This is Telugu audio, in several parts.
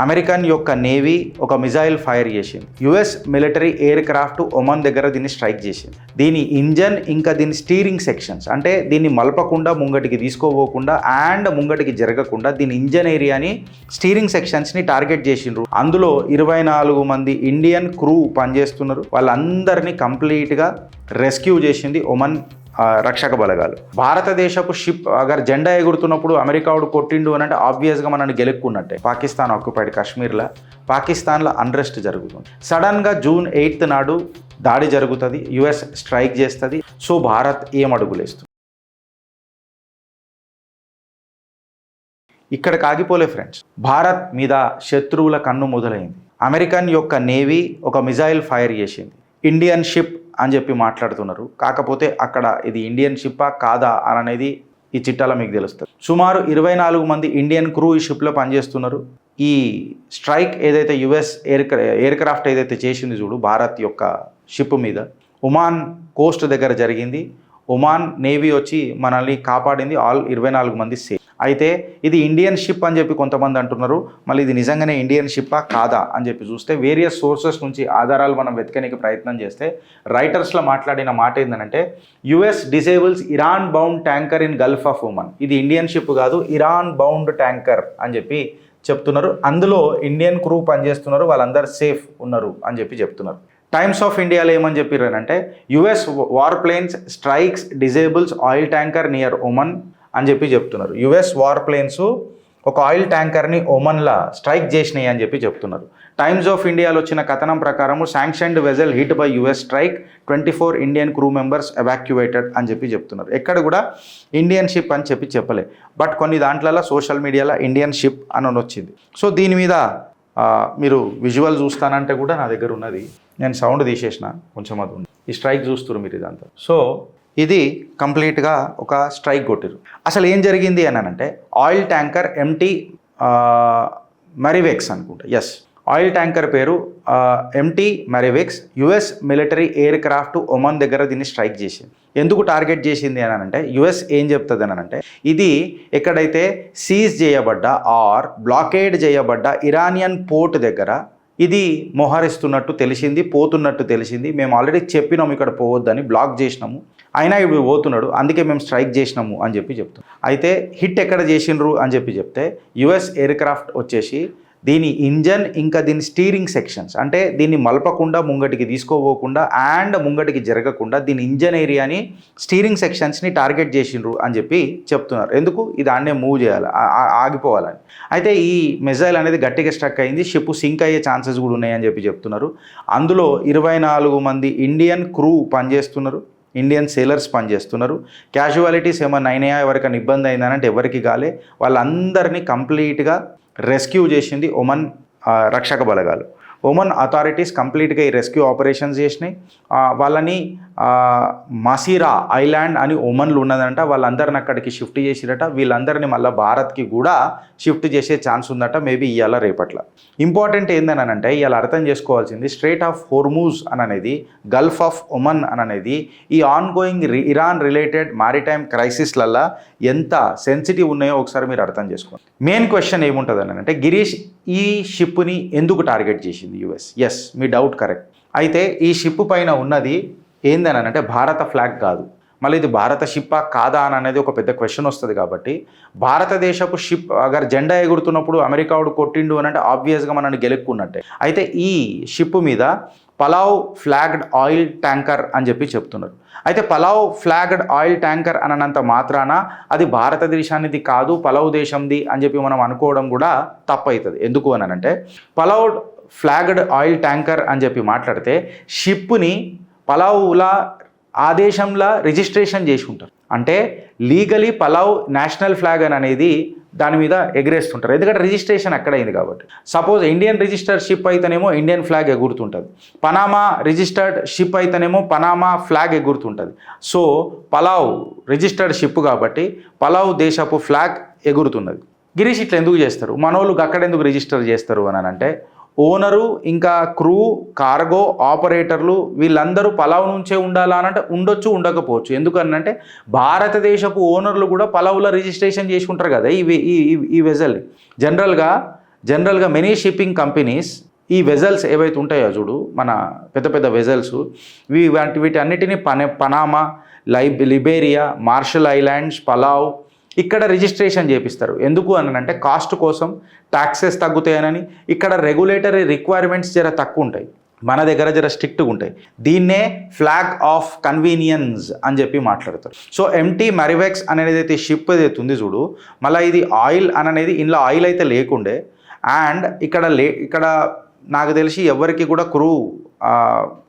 అమెరికన్ యొక్క నేవీ ఒక మిజైల్ ఫైర్ చేసింది. US military aircraft Oman దగ్గర దీన్ని స్ట్రైక్ చేసింది. దీని ఇంజన్ ఇంకా దీని స్టీరింగ్ సెక్షన్స్ అంటే దీన్ని మలపకుండా ముంగటికి తీసుకోపోకుండా అండ్ ముంగటికి జరగకుండా దీని ఇంజన్ ఏరియాని స్టీరింగ్ సెక్షన్స్ని టార్గెట్ చేసిండ్రు. అందులో 24 మంది ఇండియన్ క్రూ పనిచేస్తున్నారు. వాళ్ళందరినీ కంప్లీట్గా రెస్క్యూ చేసింది ఒమన్ రక్షక బలగాలు. భారతదేశపు షిప్ అగర్ జెండా ఎగురుతున్నప్పుడు అమెరికావుడు కొట్టిండు అని అంటే ఆబ్వియస్గా మనల్ని గెలుక్కున్నట్టే. పాకిస్తాన్ ఆక్యుపైడ్ కాశ్మీర్లో పాకిస్తాన్లో అన్రెస్ట్ జరుగుతుంది. సడన్గా June 8th నాడు దాడి జరుగుతుంది. యుఎస్ స్ట్రైక్ చేస్తుంది. సో భారత్ ఏం అడుగులేస్తుంది? ఇక్కడికి ఆగిపోలే ఫ్రెండ్స్. భారత్ మీద శత్రువుల కన్ను మొదలైంది. అమెరికన్ యొక్క నేవీ ఒక మిజైల్ ఫైర్ చేసింది. ఇండియన్ షిప్ అని చెప్పి మాట్లాడుతున్నారు. కాకపోతే అక్కడ ఇది ఇండియన్ షిప్పా కాదా అని అనేది ఈ చిట్టాలో మీకు తెలుస్తుంది. సుమారు 24 మంది ఇండియన్ క్రూ ఈ షిప్లో పనిచేస్తున్నారు. ఈ స్ట్రైక్ ఏదైతే యుఎస్ ఎయిర్ క్రాఫ్ట్ ఏదైతే చేసింది చూడు భారత్ యొక్క షిప్ మీద, ఒమాన్ కోస్ట్ దగ్గర జరిగింది. ఒమాన్ నేవీ వచ్చి మనల్ని కాపాడింది. ఆల్ 24 మంది సేఫ్. అయితే ఇది ఇండియన్ షిప్ అని చెప్పి కొంతమంది అంటున్నారు. మళ్ళీ ఇది నిజంగానే ఇండియన్ షిప్పా కాదా అని చెప్పి చూస్తే వేరియస్ సోర్సెస్ నుంచి ఆధారాలు మనం వెతకడానికి ప్రయత్నం చేస్తే రైటర్స్లో మాట్లాడిన మాట ఏంటంటే US disciples Iran bound tanker in Gulf of Oman. ఇది ఇండియన్ షిప్ కాదు, ఇరాన్ బౌండ్ ట్యాంకర్ అని చెప్పి చెప్తున్నారు. అందులో ఇండియన్ క్రూ పనిచేస్తున్నారు, వాళ్ళందరూ సేఫ్ ఉన్నారు అని చెప్పి చెప్తున్నారు. టైమ్స్ ఆఫ్ ఇండియాలో ఏమని చెప్పారంటే US war planes strikes disables oil tanker near Oman అని చెప్పి చెప్తున్నారు. యుఎస్ వార్ ప్లేన్స్ ఒక ఆయిల్ ట్యాంకర్ని ఒమన్లా స్ట్రైక్ చేసినాయి అని చెప్పి చెప్తున్నారు. టైమ్స్ ఆఫ్ ఇండియాలో వచ్చిన కథనం ప్రకారము sanctioned vessel hit by US strike 24 Indian crew members evacuated అని చెప్పి చెప్తున్నారు. ఎక్కడ కూడా ఇండియన్ షిప్ అని చెప్పి చెప్పలే. బట్ కొన్ని దాంట్లలో సోషల్ మీడియాలో ఇండియన్ షిప్ అని వచ్చింది. సో దీని మీద మీరు విజువల్ చూస్తానంటే కూడా నా దగ్గర ఉన్నది. నేను సౌండ్ తీసేసిన కొంచెం అది ఉంది. ఈ స్ట్రైక్ చూస్తున్నారు మీరు ఇదంతా. సో ఇది కంప్లీట్గా ఒక స్ట్రైక్ కొట్టిరు. అసలు ఏం జరిగింది అని అంటే ఆయిల్ ట్యాంకర్ MT మెరివెక్స్ అనుకుంటా. ఎస్, ఆయిల్ ట్యాంకర్ పేరు MT మెరివెక్స్. US military aircraft Oman దగ్గర దీన్ని స్ట్రైక్ చేసింది. ఎందుకు టార్గెట్ చేసింది అని అంటే యుఎస్ ఏం చెప్తుంది అని అంటే ఇది ఎక్కడైతే సీజ్ చేయబడ్డ ఆర్ బ్లాకేడ్ చేయబడ్డ ఇరానియన్ పోర్ట్ దగ్గర ఇది మోహరిస్తున్నట్టు తెలిసింది, పోతున్నట్టు తెలిసింది. మేము ఆల్రెడీ చెప్పినాము ఇక్కడ పోవద్దని, బ్లాక్ చేసినాము, అయినా ఇప్పుడు పోతున్నాడు, అందుకే మేము స్ట్రైక్ చేసినాము అని చెప్పి చెప్తాం. అయితే హిట్ ఎక్కడ చేసిండ్రు అని చెప్పి చెప్తే యుఎస్ ఎయిర్ క్రాఫ్ట్ వచ్చేసి దీని ఇంజన్ ఇంకా దీని స్టీరింగ్ సెక్షన్స్ అంటే దీన్ని మలపకుండా ముంగటికి తీసుకోపోకుండా అండ్ ముంగటికి జరగకుండా దీని ఇంజన్ ఏరియాని స్టీరింగ్ సెక్షన్స్ని టార్గెట్ చేసిండ్రు అని చెప్పి చెప్తున్నారు. ఎందుకు? ఇది ఆడనే మూవ్ చేయాలి, ఆగిపోవాలని. అయితే ఈ మిజైల్ అనేది గట్టిగా స్ట్రక్ అయింది. షిప్ సింక్ అయ్యే ఛాన్సెస్ కూడా ఉన్నాయని చెప్పి చెప్తున్నారు. అందులో 24 మంది ఇండియన్ క్రూ పనిచేస్తున్నారు, ఇండియన్ సేలర్స్ పనిచేస్తున్నారు. క్యాజువాలిటీస్ ఏమన్నా అయినాయా, ఎవరికైనా ఇబ్బంది అయిందనంటే ఎవరికి కాలే. వాళ్ళందరినీ కంప్లీట్గా రెస్క్యూ చేసింది ఒమన్ రక్షక బలగాలు. ఒమన్ అథారిటీస్ కంప్లీట్గా ఈ రెస్క్యూ ఆపరేషన్స్ చేసినాయి. వాళ్ళని మసీరా ఐలాండ్ అని ఒమన్లు ఉన్నదంట, వాళ్ళందరిని అక్కడికి షిఫ్ట్ చేసిరట. వీళ్ళందరినీ మళ్ళీ భారత్కి కూడా షిఫ్ట్ చేసే ఛాన్స్ ఉందట, మేబీ ఇవాళ రేపట్ల. ఇంపార్టెంట్ ఏందని అంటే ఇవాళ అర్థం చేసుకోవాల్సింది స్ట్రైట్ ఆఫ్ హోర్మూజ్ అనేది, గల్ఫ్ ఆఫ్ ఒమన్ అనేది ఈ ongoing Iran related maritime క్రైసిస్లల్లో ఎంత సెన్సిటివ్ ఉన్నాయో ఒకసారి మీరు అర్థం చేసుకోండి. మెయిన్ క్వశ్చన్ ఏముంటుంది అని అంటే గిరీష్ ఈ షిప్ని ఎందుకు టార్గెట్ చేసింది యుఎస్? ఎస్, మీ డౌట్ కరెక్ట్. అయితే ఈ షిప్ పైన ఉన్నది ఏందని అంటే భారత ఫ్లాగ్ కాదు. మళ్ళీ ఇది భారత షిప్పా కాదా అని అనేది ఒక పెద్ద క్వశ్చన్ వస్తుంది. కాబట్టి భారతదేశపు షిప్ అగర్ జెండా ఎగురుతున్నప్పుడు అమెరికావుడు కొట్టిండు అని అంటే ఆబ్వియస్గా మనల్ని గెలుక్కున్నట్టే. అయితే ఈ షిప్ మీద పలావ్ ఫ్లాగ్డ్ ఆయిల్ ట్యాంకర్ అని చెప్పి చెప్తున్నారు. అయితే పలావ్ ఫ్లాగ్డ్ ఆయిల్ ట్యాంకర్ అనంత మాత్రాన అది భారతదేశానిది కాదు, పలావ్ దేశంది అని చెప్పి మనం అనుకోవడం కూడా తప్పు అవుతుంది. ఎందుకు అని అంటే పలావ్ ఫ్లాగ్డ్ ఆయిల్ ట్యాంకర్ అని చెప్పి మాట్లాడితే షిప్ని పలావులా ఆ దేశంలో రిజిస్ట్రేషన్ చేసి ఉంటారు. అంటే లీగలీ పలావ్ నేషనల్ ఫ్లాగ్ అనేది దాని మీద ఎగరేస్తుంటారు, ఎందుకంటే రిజిస్ట్రేషన్ అక్కడైంది కాబట్టి. సపోజ్ ఇండియన్ రిజిస్టర్డ్ షిప్ అయితేనేమో ఇండియన్ ఫ్లాగ్ ఎగురుతుంటుంది, పనామా రిజిస్టర్డ్ షిప్ అయితేనేమో పనామా ఫ్లాగ్ ఎగురుతుంటుంది. సో పలావ్ రిజిస్టర్డ్ షిప్ కాబట్టి పలావ్ దేశపు ఫ్లాగ్ ఎగురుతున్నది. గిరీష్ ఇట్లా ఎందుకు చేస్తారు, మనోళ్ళు అక్కడెందుకు రిజిస్టర్ చేస్తారు అని అంటే ఓనరు ఇంకా క్రూ కార్గో ఆపరేటర్లు వీళ్ళందరూ పలావ్ నుంచే ఉండాలా అని అంటే ఉండొచ్చు, ఉండకపోవచ్చు. ఎందుకనంటే భారతదేశపు ఓనర్లు కూడా పలావులో రిజిస్ట్రేషన్ చేసుకుంటారు కదా ఈ వెజల్ని. జనరల్గా మెనీ షిప్పింగ్ కంపెనీస్ ఈ వెజల్స్ ఏవైతే ఉంటాయో చూడు, మన పెద్ద పెద్ద వెజల్స్, వీటి అన్నిటినీ పనామా, లిబేరియా, మార్షల్ ఐలాండ్స్, పలావ్ ఇక్కడ రిజిస్ట్రేషన్ చేపిస్తారు. ఎందుకు అని అంటే కాస్ట్ కోసం, ట్యాక్సెస్ తగ్గుతాయనని. ఇక్కడ రెగ్యులేటరీ రిక్వైర్మెంట్స్ జర తక్కువ ఉంటాయి, మన దగ్గర జర స్ట్రిక్ట్గా ఉంటాయి. దీన్నే ఫ్లాగ్ ఆఫ్ కన్వీనియన్స్ అని చెప్పి మాట్లాడతారు. సో ఎంటీ మెరివెక్స్ అనేది అయితే షిప్ ఏదైతే ఉంది చూడు, మళ్ళీ ఇది ఆయిల్ అనేది ఇందులో ఆయిల్ అయితే లేకుండే. అండ్ ఇక్కడ నాకు తెలిసి ఎవరికి కూడా క్రూ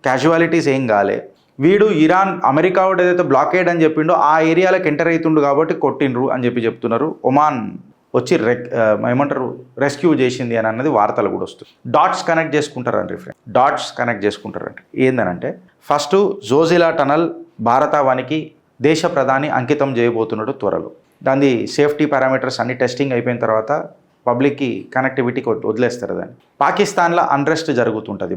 క్యాజువాలిటీస్ ఏం కాలే. వీడు ఇరాన్, అమెరికా వాడు ఏదైతే బ్లాకేడ్ అని చెప్పిండో ఆ ఏరియాలకు ఎంటర్ అవుతుండు కాబట్టి కొట్టిండ్రు అని చెప్పి చెప్తున్నారు. ఒమాన్ వచ్చి ఏమంటారు రెస్క్యూ చేసింది అని అన్నది వార్తలు కూడా వస్తుంది. డాట్స్ కనెక్ట్ చేసుకుంటారండి ఫ్రెండ్, డాట్స్ కనెక్ట్ చేసుకుంటారంటే ఏందనంటే, ఫస్ట్ జోజిలా టనల్ భారతావనికి దేశ ప్రధాని అంకితం చేయబోతున్నాడు త్వరలో. దాని సేఫ్టీ పారామీటర్స్ అన్ని టెస్టింగ్ అయిపోయిన తర్వాత పబ్లిక్కి కనెక్టివిటీకి వదిలేస్తారు దాన్ని. పాకిస్తాన్లో అన్రెస్ట్ జరుగుతుంటుంది.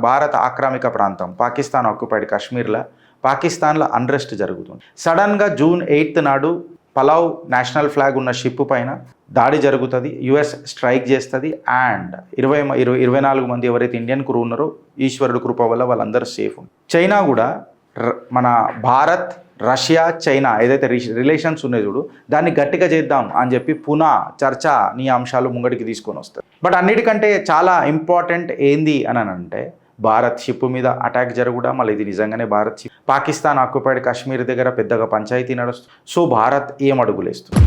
భారత ఆక్రమిక ప్రాంతం పాకిస్తాన్ ఆక్యుపైడ్ కాశ్మీర్లో పాకిస్తాన్లో అన్రెస్ట్ జరుగుతుంది. సడన్గా జూన్ 8th నాడు పలావ్ నేషనల్ ఫ్లాగ్ ఉన్న షిప్ పైన దాడి జరుగుతుంది. యుఎస్ స్ట్రైక్ చేస్తుంది. అండ్ 24 మంది ఎవరైతే ఇండియన్ క్రూ ఉన్నారో ఈశ్వరుడు కృప వల్ల వాళ్ళందరూ సేఫ్. చైనా కూడా మన భారత్, రష్యా, చైనా ఏదైతే రిలేషన్స్ ఉన్నాయి చూడు, దాన్ని గట్టిగా చేద్దాం అని చెప్పి చర్చ నీ అంశాలు ముంగడికి తీసుకొని వస్తారు. బట్ అన్నిటికంటే చాలా ఇంపార్టెంట్ ఏంది అని అంటే, భారత్ షిప్ మీద అటాక్ జరుగుడా, మళ్ళీ ఇది నిజంగానే భారత్ షిప్. పాకిస్తాన్ ఆక్యుపైడ్ కాశ్మీర్ దగ్గర పెద్దగా పంచాయతీ నడుస్తుంది. సో భారత్ ఏం అడుగులేస్తుంది?